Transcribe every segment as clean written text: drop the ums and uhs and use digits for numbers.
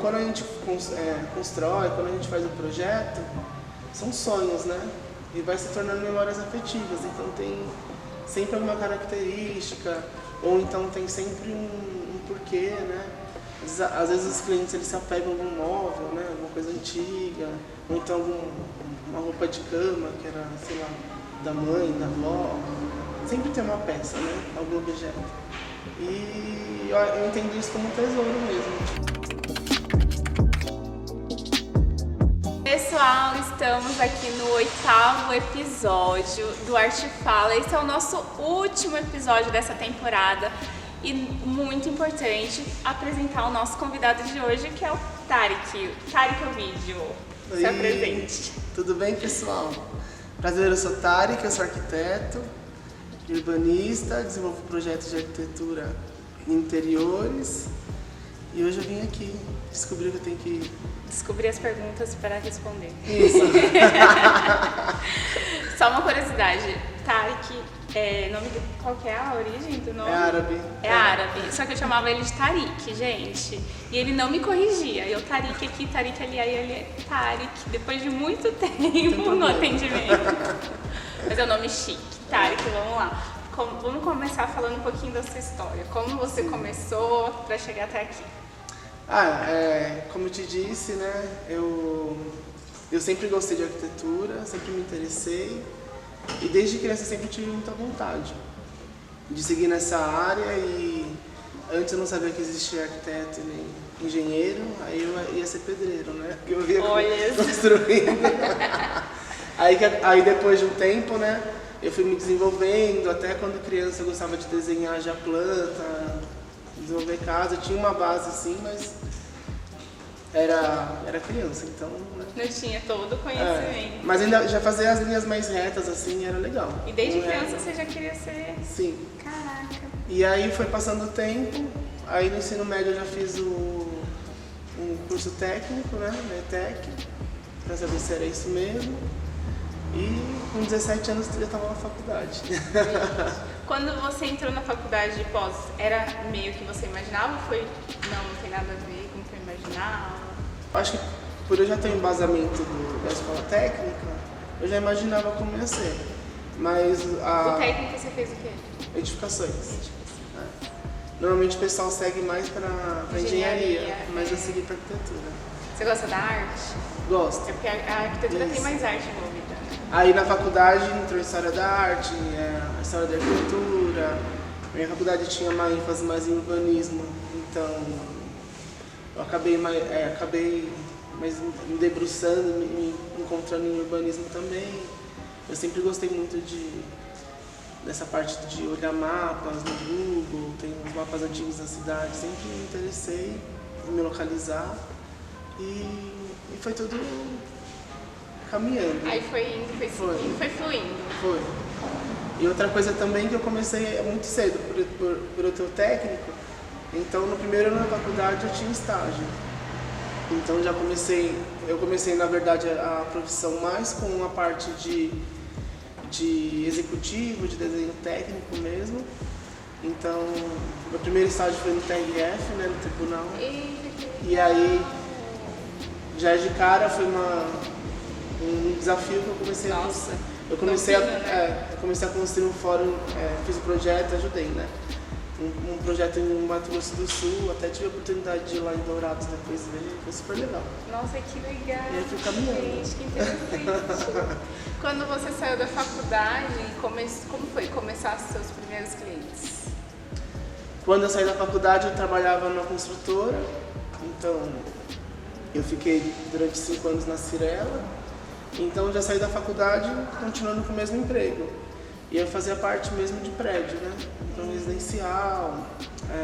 quando a gente constrói, quando a gente faz o projeto, são sonhos, né? E vai se tornando memórias afetivas, então tem sempre alguma característica, ou então tem sempre um porquê, né? Às vezes os clientes eles se apegam a algum móvel, né? Alguma coisa antiga, ou então uma roupa de cama que era, sei lá, da mãe, da avó. Sempre tem uma peça, né? Algum objeto. E eu entendo isso como um tesouro mesmo. Pessoal, estamos aqui no 8º episódio do Arte Fala. Esse é o nosso último episódio dessa temporada e muito importante apresentar o nosso convidado de hoje, que é o Tarik. Tarik Ovidio. Se apresente. Tudo bem, pessoal? Prazer, eu sou Tarik, eu sou arquiteto, urbanista, desenvolvo projetos de arquitetura em interiores e hoje eu vim aqui descobrir que eu tenho que descobrir as perguntas para responder. Isso. Só uma curiosidade, Tarik, qual que é a origem do nome? É árabe. É árabe, só que eu chamava ele de Tarik, gente. E ele não me corrigia. Eu Tarik aqui, Tarik ali, aí ele é Tarik, depois de muito tempo no atendimento. Mas é um nome chique. Tarik, vamos lá. Vamos começar falando um pouquinho da sua história. Como você começou para chegar até aqui? Como eu te disse, né, eu sempre gostei de arquitetura, sempre me interessei e desde criança eu sempre tive muita vontade de seguir nessa área e antes eu não sabia que existia arquiteto nem engenheiro, aí eu ia ser pedreiro, né, porque eu via construindo. Aí depois de um tempo, né, eu fui me desenvolvendo, até quando criança eu gostava de desenhar já planta, desenvolver casa, eu tinha uma base assim, mas era criança, então... Né? Não tinha todo o conhecimento. Mas ainda já fazia as linhas mais retas assim, era legal. E desde criança você já queria ser... Sim. Caraca. E aí foi passando o tempo, aí no ensino médio eu já fiz um curso técnico, né, na ETEC, pra saber se era isso mesmo. E com 17 anos eu já estava na faculdade. Quando você entrou na faculdade de pós, era meio que você imaginava ou foi, não tem nada a ver com o que eu imaginava? Acho que por eu já ter um embasamento da escola técnica, eu já imaginava como ia ser. Mas O técnico você fez o quê? Edificações. Normalmente o pessoal segue mais para engenharia, mas eu segui para arquitetura. Você gosta da arte? Gosto. É porque a arquitetura tem mais arte envolvida. Aí na faculdade entrou História da Arte, a História da Arquitetura. Minha faculdade tinha uma ênfase mais em urbanismo, então eu acabei mais me debruçando, me encontrando em urbanismo também. Eu sempre gostei muito dessa parte de olhar mapas no Google, tem uns mapas antigos da cidade, sempre me interessei em me localizar e foi tudo caminhando. Aí foi indo, foi seguindo, foi fluindo. Foi. E outra coisa também que eu comecei muito cedo, por eu ter o técnico, então no primeiro ano da faculdade eu tinha estágio. Então eu comecei na verdade a profissão mais com uma parte de executivo, de desenho técnico mesmo. Então, meu primeiro estágio foi no TRF, né, no tribunal. E aí, já de cara foi um desafio que eu comecei a construir. Eu comecei a construir um fórum, fiz o projeto, ajudei, né? Um projeto em Mato Grosso do Sul, até tive a oportunidade de ir lá em Dourados depois ver, foi super legal. Nossa, que legal! E aí fui caminhando. Gente, que interessante! Quando você saiu da faculdade, como foi começar os seus primeiros clientes? Quando eu saí da faculdade, eu trabalhava numa construtora, então eu fiquei durante 5 anos na Cirela, então eu já saí da faculdade continuando com o mesmo emprego. E eu fazia parte mesmo de prédio, né? Então residencial,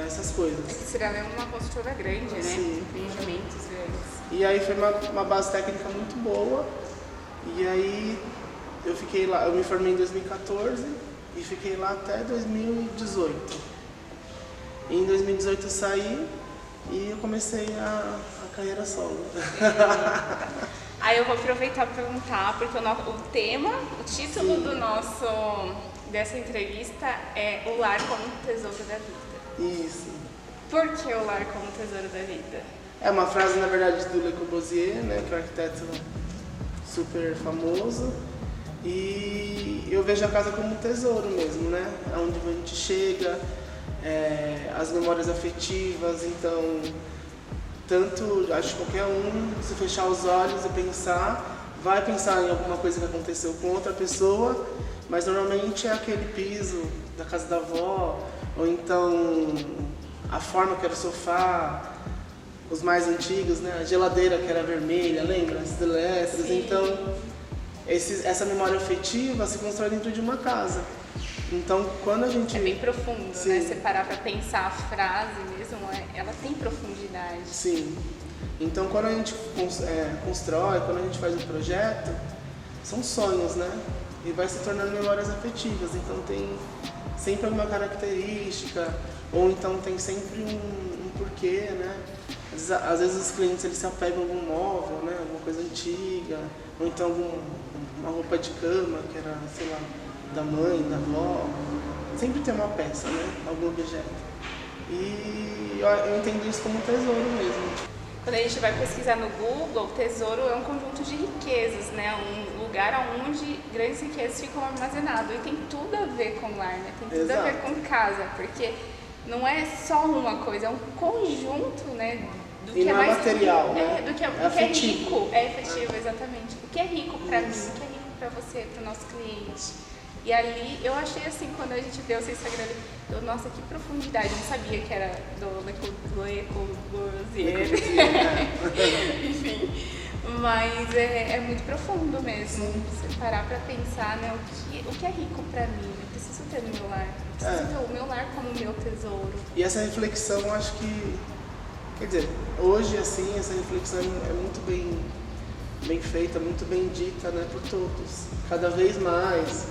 essas coisas. É que Cirela é uma construtora grande, né? Sim. Empreendimentos grandes. E aí foi uma base técnica muito boa. E aí eu fiquei lá, eu me formei em 2014 e fiquei lá até 2018. E em 2018 eu saí e eu comecei a carreira solo. Aí eu vou aproveitar para perguntar, porque o título dessa entrevista é O Lar como Tesouro da Vida. Isso. Por que o lar como tesouro da vida? É uma frase, na verdade, do Le Corbusier, né, que é um arquiteto super famoso. E eu vejo a casa como um tesouro mesmo, né? Onde a gente chega, as memórias afetivas, então, tanto, acho que qualquer um, se fechar os olhos e pensar, vai pensar em alguma coisa que aconteceu com outra pessoa, mas normalmente é aquele piso da casa da avó, ou então a forma que era o sofá, os mais antigos, né? A geladeira que era vermelha, lembra? As elétricas, então essa memória afetiva se constrói dentro de uma casa. Então, quando a gente... É bem profundo, Sim. né? Você parar pra pensar a frase mesmo, ela tem profundidade. Sim. Então, quando a gente constrói, quando a gente faz um projeto, são sonhos, né? E vai se tornando memórias afetivas. Então, tem sempre alguma característica, ou então tem sempre um porquê, né? Às vezes os clientes eles se apegam a algum móvel, né? Alguma coisa antiga, ou então uma roupa de cama que era, sei lá, da mãe, da avó. Sempre tem uma peça, né? Algum objeto. E eu entendo isso como um tesouro mesmo. Quando a gente vai pesquisar no Google, tesouro é um conjunto de riquezas, né? Um lugar onde grandes riquezas ficam armazenadas. E tem tudo a ver com lar, né? Tem tudo a ver com casa, porque não é só uma coisa, é um conjunto, né? Do e que não é mais material, né? do que é rico, é efetivo, exatamente. O que é rico para mim, o que é rico para você, para o nosso cliente. E ali eu achei assim, quando a gente deu esse Instagram, nossa, que profundidade, eu não sabia que era do Le Corbusier. Enfim, mas é muito profundo mesmo. Sim. Você parar pra pensar, né, o que é rico pra mim, eu preciso ter no meu lar. Eu preciso ter o meu lar como meu tesouro. E essa reflexão, eu acho que, quer dizer, hoje assim, essa reflexão é muito bem feita, muito bem dita, né, por todos. Cada vez mais,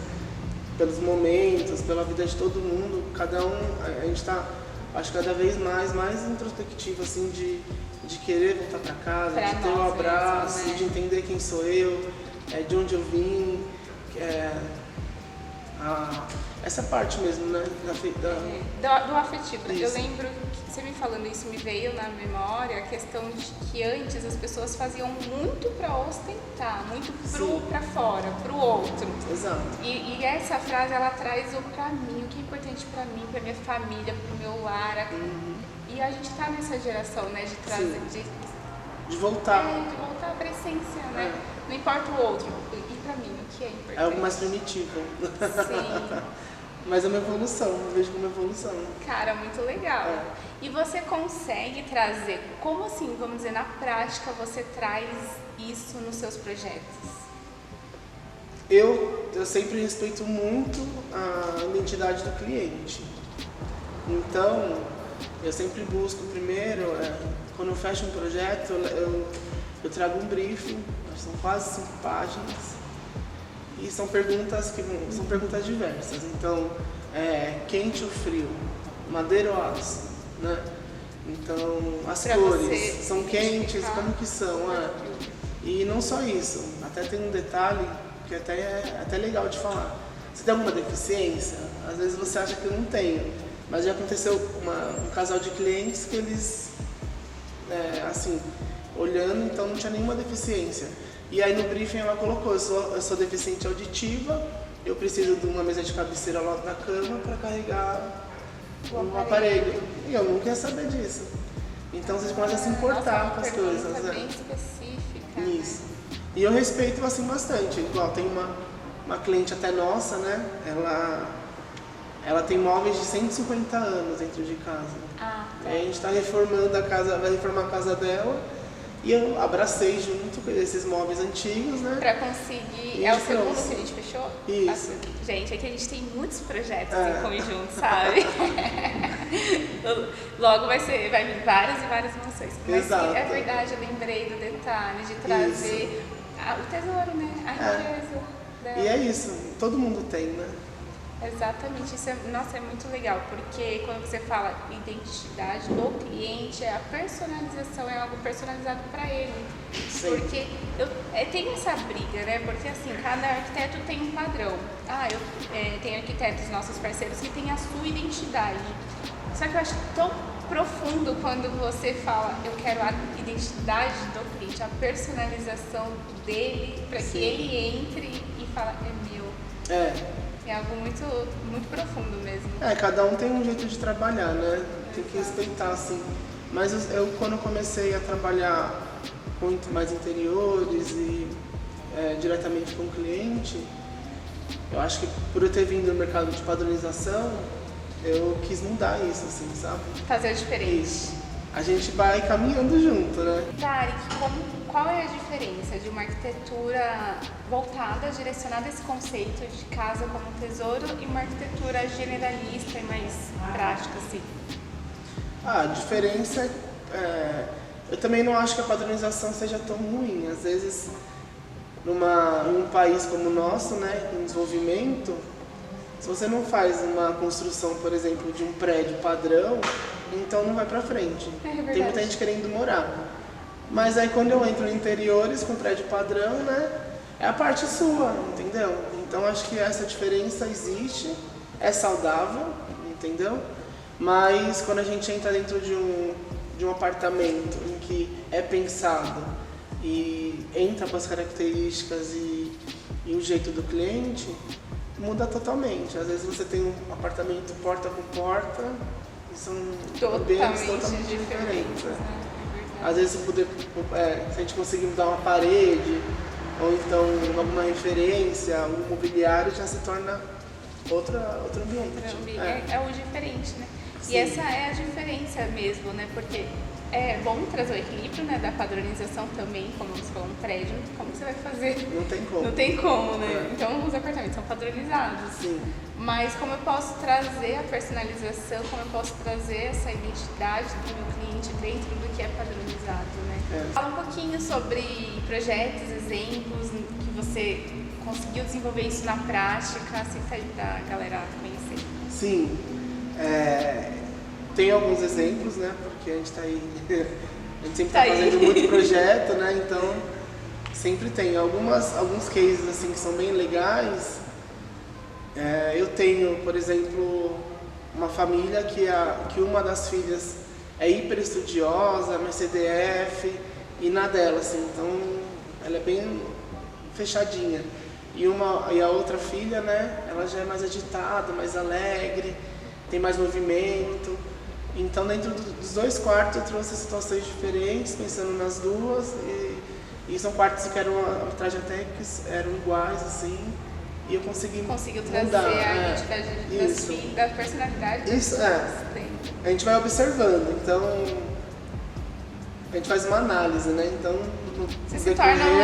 pelos momentos, pela vida de todo mundo, cada um, a gente está, acho, cada vez mais introspectivo, assim, de querer voltar para casa, pra de ter um abraço, mesmo, né? de entender quem sou eu, de onde eu vim, essa parte mesmo, né? Do afetivo. Isso. Eu lembro que você me falando isso, me veio na memória a questão de que antes as pessoas faziam muito para ostentar, muito para fora, para o outro. Exato. E essa frase ela traz o para mim, o que é importante para mim, para minha família, para o meu lar. E a gente tá nessa geração, né, de trazer, de voltar. De voltar para a essência, né? Não importa o outro. E para mim, o que é importante? É algo mais primitivo. Sim. Mas é uma evolução, eu vejo como uma evolução. Cara, muito legal. E você consegue trazer, como assim, vamos dizer, na prática, você traz isso nos seus projetos? Eu sempre respeito muito a identidade do cliente. Então, eu sempre busco primeiro, quando eu fecho um projeto, eu trago um briefing, são quase 5 páginas. E são perguntas diversas. Então, quente ou frio, madeira ou aço, né? Então, as pra cores são quentes, identificar. como que são? E não só isso, até tem um detalhe que é até legal de falar. Você tem alguma deficiência? Às vezes você acha que eu não tenho, mas já aconteceu um casal de clientes que eles, assim, olhando, então não tinha nenhuma deficiência. E aí no briefing ela colocou, eu sou deficiente auditiva, eu preciso de uma mesa de cabeceira ao lado da cama para carregar o aparelho. E eu nunca ia saber disso. Então vocês começam a se importar com as coisas. Bem específica. Isso. E eu respeito assim bastante. Igual tem uma cliente até nossa, né? Ela tem móveis de 150 anos dentro de casa. Tá. A gente está reformando a casa, vai reformar a casa dela. E eu abracei junto com esses móveis antigos, né? Pra conseguir. E É o trouxe. segundo que a gente fechou? Isso. Gente, é que a gente tem muitos projetos em conjunto, sabe? Logo vai vir várias e várias emoções. Mas Exato. é verdade, eu lembrei do detalhe de trazer o tesouro, né? A riqueza dela. E é isso, todo mundo tem, né? Exatamente, isso nossa, é muito legal, porque quando você fala identidade do cliente, a personalização é algo personalizado para ele. Sim. Porque tem essa briga, né? Porque assim, cada arquiteto tem um padrão. Eu tenho arquitetos, nossos parceiros, que têm a sua identidade. Só que eu acho tão profundo quando você fala, eu quero a identidade do cliente, a personalização dele, para que ele entre e fale, é meu. É algo muito, muito profundo mesmo. Cada um tem um jeito de trabalhar, né? Tem que respeitar, assim. Mas eu quando comecei a trabalhar muito mais interiores e diretamente com o cliente, eu acho que por eu ter vindo do mercado de padronização, eu quis mudar isso, assim, sabe? Fazer diferente. Isso. A gente vai caminhando junto, né? Tarek, qual é a diferença de uma arquitetura voltada, direcionada a esse conceito de casa como tesouro e uma arquitetura generalista e mais prática, assim? A diferença eu também não acho que a padronização seja tão ruim. Às vezes, em um país como o nosso, né, em desenvolvimento, se você não faz uma construção, por exemplo, de um prédio padrão, então não vai pra frente. Tem muita gente querendo morar. Mas aí quando eu entro em interiores com prédio padrão, né, é a parte sua, entendeu? Então acho que essa diferença existe, é saudável, entendeu? Mas quando a gente entra dentro de um apartamento em que é pensado e entra com as características e o jeito do cliente, muda totalmente. Às vezes você tem um apartamento porta com porta e são ambientes totalmente diferentes. Né? Às vezes se a gente conseguir mudar uma parede ou então alguma referência, o mobiliário já se torna outro ambiente. É o diferente, né? Sim. E essa é a diferença mesmo, né? Porque é bom trazer o equilíbrio, né, da padronização também, como você falou, um prédio, como você vai fazer? Não tem como. Não tem como, né? Então os apartamentos são padronizados. Sim. Mas como eu posso trazer a personalização, como eu posso trazer essa identidade do meu cliente dentro do que é padronizado, né? Fala um pouquinho sobre projetos, exemplos que você conseguiu desenvolver isso na prática, assim, pra galera conhecer. Sim. Tem alguns exemplos, né? Porque a gente tá aí, a gente sempre tá fazendo muito projeto, né? Então sempre tem alguns cases assim que são bem legais. Eu tenho, por exemplo, uma família que uma das filhas é hiper estudiosa, mas CDF e na dela, assim, então ela é bem fechadinha. E a outra filha, né? Ela já é mais agitada, mais alegre, tem mais movimento. Então, dentro dos dois quartos, eu trouxe situações diferentes, pensando nas duas. E são quartos que eram a metragem até que eram iguais, assim. E eu conseguiu trazer mudar, a identidade da personalidade. Isso, a gente vai observando. Então, a gente faz uma análise, né? Então, você se torna um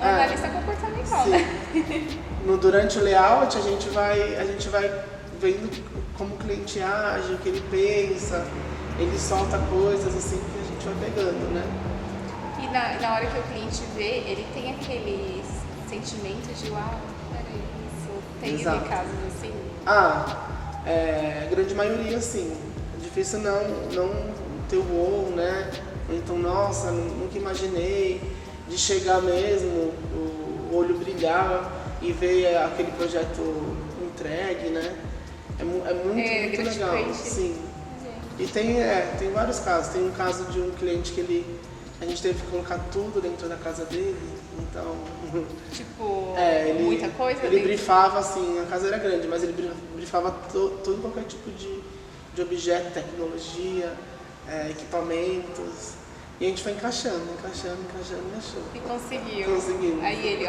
analista comportamental, sim. né? Durante o layout, a gente vai vendo como o cliente age, o que ele pensa, ele solta coisas assim que a gente vai pegando, né? E na hora que o cliente vê, ele tem aquele sentimento de uau, era isso, tem Exato. casos assim? A grande maioria sim. É difícil não ter o wow, né? Então, nossa, nunca imaginei, de chegar mesmo, o olho brilhar e ver aquele projeto entregue, né? É muito legal, sim. E tem vários casos. Tem um caso de um cliente que a gente teve que colocar tudo dentro da casa dele, então... Tipo, muita coisa? Ele brifava, assim, a casa era grande, mas ele brifava todo qualquer tipo de objeto, tecnologia, equipamentos. E a gente foi encaixando e achou. E conseguiu. Conseguimos. Aí ele,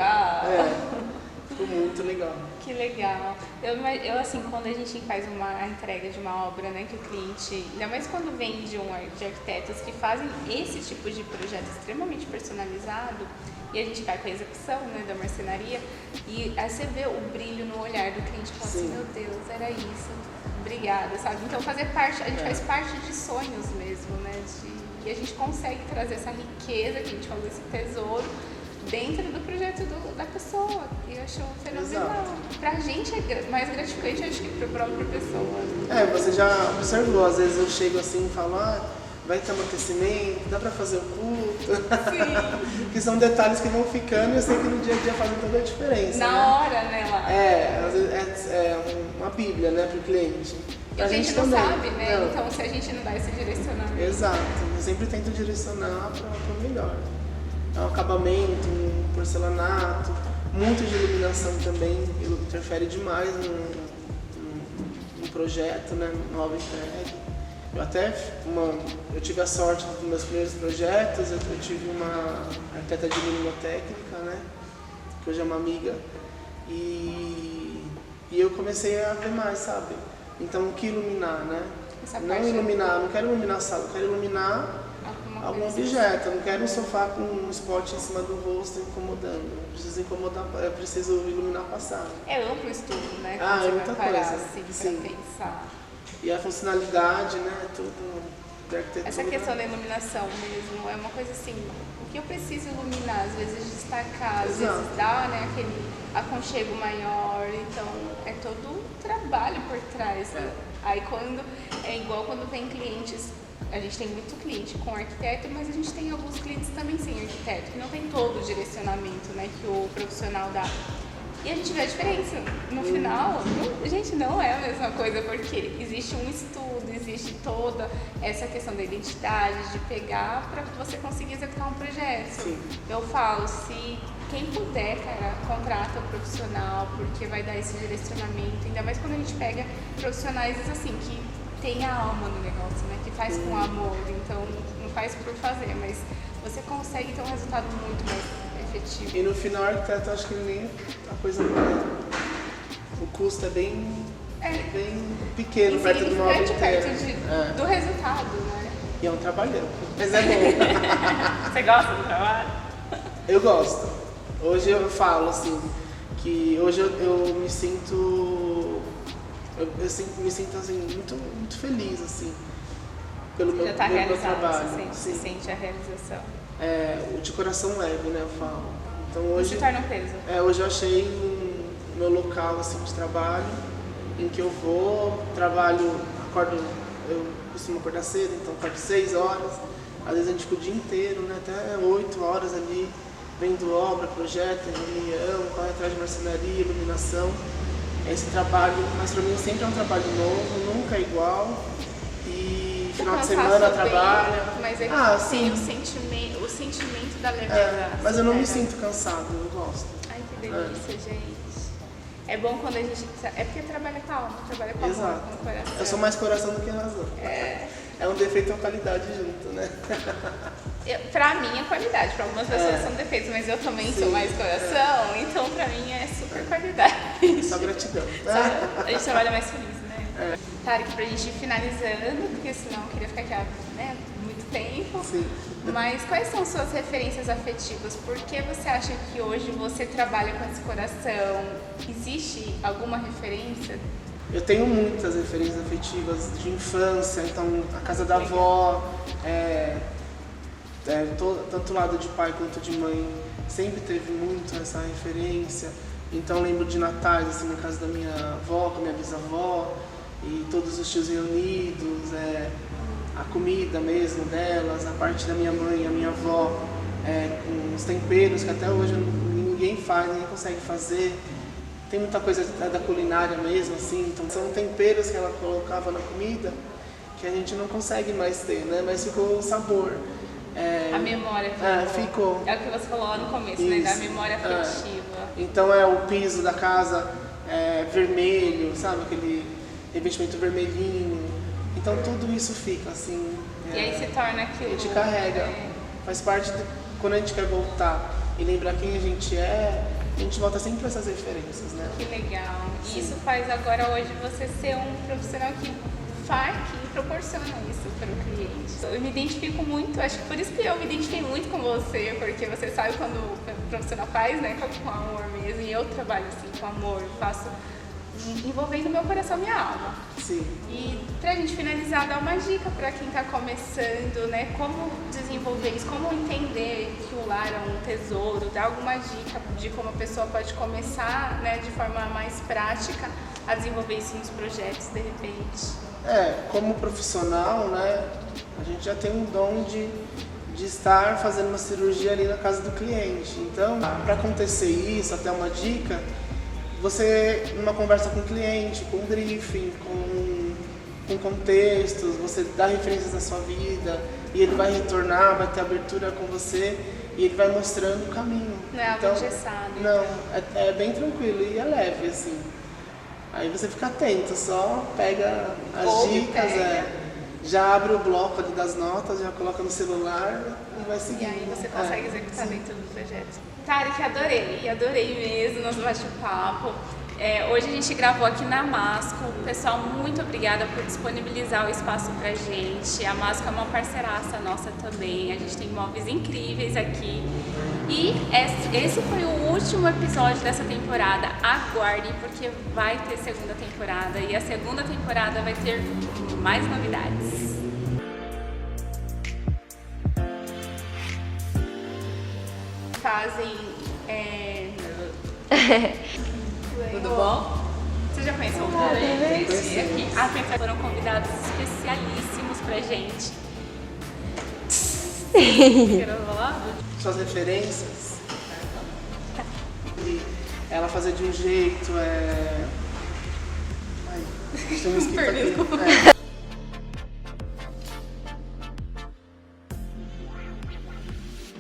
ficou muito legal. Que legal. Eu assim, quando a gente faz a entrega de uma obra, né, que o cliente, ainda mais quando vem de arquitetos que fazem esse tipo de projeto extremamente personalizado, e a gente vai com a execução, né, da marcenaria, e aí você vê o brilho no olhar do cliente, fala assim, meu Deus, era isso, obrigada, sabe? Então a gente faz parte de sonhos mesmo, né, e a gente consegue trazer essa riqueza, que a gente falou, esse tesouro, dentro do projeto da pessoa. E eu acho fenomenal. Exato. Pra gente é mais gratificante, acho que pra própria pessoa. Você já observou, às vezes eu chego assim e falo, vai ter amortecimento, dá pra fazer o culto. Sim. Que são detalhes que vão ficando e eu sei que no dia a dia fazem toda a diferença. Na hora, né, lá. Às vezes é uma bíblia, né, pro cliente. E a gente não também. sabe, né? Não. Então se a gente não dá esse direcionamento. Exato, eu sempre tento direcionar para o melhor. É um acabamento, um porcelanato, muito de iluminação também, interfere demais no projeto, né? Nova entregue. Eu tive a sorte dos meus primeiros projetos, eu tive uma arquiteta de luminotécnica, né? Que hoje é uma amiga, e eu comecei a ver mais, sabe? Então o que iluminar, né? Não iluminar, não quero iluminar a sala, eu quero iluminar algum objeto, eu não quero um sofá com um spot em cima do rosto incomodando. Eu preciso iluminar a passagem. É amplo o estudo, né? Ah, Quando é você muita vai parar, coisa. assim, Sim. pra pensar. E a funcionalidade, né? Tudo da arquitetura. Essa questão da iluminação mesmo é uma coisa assim, o que eu preciso iluminar, às vezes destacar, às Exato. vezes dar, né, aquele aconchego maior, então é todo um trabalho por trás. Né? Aí quando, é igual quando tem clientes, a gente tem muito cliente com arquiteto, mas a gente tem alguns clientes também sem arquiteto, que não tem todo o direcionamento, né, que o profissional dá. E a gente vê a diferença. No final, gente, não é a mesma coisa, porque existe um estudo, existe toda essa questão da identidade, de pegar para você conseguir executar um projeto. Sim. Eu falo, se quem puder, cara, contrata um profissional, porque vai dar esse direcionamento, ainda mais quando a gente pega profissionais assim, que tem a alma no negócio, né? Que faz com amor, então não faz por fazer, mas você consegue ter um resultado muito mais efetivo. E no final, o arquiteto, acho que nem a coisa não é. O custo é bem pequeno perto do móvel inteiro. Do resultado, né? E é um trabalhão, mas é bom. Você gosta do trabalho? Eu gosto. Hoje eu falo assim, que hoje eu me sinto. Me sinto assim, muito feliz assim, pelo meu, já tá meu realizado, trabalho. você sente a realização. O de coração leve, né, eu falo. Então Não hoje, se torna um peso. hoje eu achei um meu local assim, de trabalho, em que eu vou, trabalho, eu costumo acordar cedo, então acordo 6 horas, às vezes a gente fica o dia inteiro, né, até 8 horas ali, vendo obra, projeto, reunião, corre atrás de marcenaria, iluminação. Esse trabalho, mas para mim sempre é um trabalho novo, nunca é igual. E final de semana trabalho. Mas é que sim. tem o sentimento da leveza. Mas eu não me sinto cansado, eu gosto. Ai, que delícia, gente. É bom quando a gente. É porque trabalha com a alma, trabalha com amor, com o coração. Eu sou mais coração do que razão. É um defeito e uma qualidade junto, né? Pra mim é qualidade, pra algumas pessoas são defeitos, mas eu também sou mais coração, então pra mim é super qualidade. Só gratidão. A gente trabalha mais feliz, né? Tarek, pra gente ir finalizando, porque senão eu queria ficar aqui, né, muito tempo. Sim. Mas quais são suas referências afetivas? Por que você acha que hoje você trabalha com esse coração? Existe alguma referência? Eu tenho muitas referências afetivas de infância, então a casa da avó, tanto lado de pai quanto de mãe, sempre teve muito essa referência. Então lembro de natais, assim, na casa da minha avó, com a minha bisavó, e todos os tios reunidos, a comida mesmo delas, a parte da minha mãe, a minha avó, com os temperos que até hoje ninguém faz, ninguém consegue fazer. Tem muita coisa da culinária mesmo, assim, então são temperos que ela colocava na comida que a gente não consegue mais ter, né? Mas ficou o sabor. A memória ficou. Ficou. É o que você falou lá no começo, Isso. né? Da memória afetiva. Então o piso da casa vermelho, sabe? Aquele revestimento vermelhinho. Então tudo isso fica assim. E aí se torna aquilo. A gente carrega. Faz parte quando a gente quer voltar e lembrar quem a gente é. A gente volta sempre para essas referências, né? Que legal. Sim. E isso faz agora hoje você ser um profissional que proporciona isso para o cliente. Eu me identifico muito, acho que por isso que eu me identifiquei muito com você, porque você sabe quando o profissional faz, né, com amor mesmo, e eu trabalho assim com amor, eu faço envolvendo meu coração e minha alma. Sim. E pra gente finalizar, dar uma dica para quem tá começando, né? Como desenvolver isso, como entender que o lar é um tesouro, dar alguma dica de como a pessoa pode começar, né, de forma mais prática a desenvolver isso nos projetos, de repente. Como profissional, né, a gente já tem um dom de estar fazendo uma cirurgia ali na casa do cliente. Então, para acontecer isso, até uma dica, você, numa conversa com o cliente, com um briefing, com com contextos, você dá referências da sua vida e ele vai retornar, vai ter abertura com você e ele vai mostrando o caminho. Não é algo engessado. Não, é bem tranquilo e é leve, assim. Aí você fica atento, só pega as dicas, já abre o bloco ali das notas, já coloca no celular e vai seguir. E aí você consegue executar dentro do projeto. Tarek, adorei mesmo nosso bate-papo. Hoje a gente gravou aqui na Masco. Pessoal, muito obrigada por disponibilizar o espaço pra gente. A Masco é uma parceiraça nossa também. A gente tem móveis incríveis aqui. E esse foi o último episódio dessa temporada. Aguardem, porque vai ter segunda temporada. E a segunda temporada vai ter mais novidades. Fazem... Tudo bom? Você já conheceu o Tarek? Aqui foram convidados especialíssimos pra gente. Quero falar? Suas referências. E ela fazia de um jeito, Ai, tem um mosquito aqui.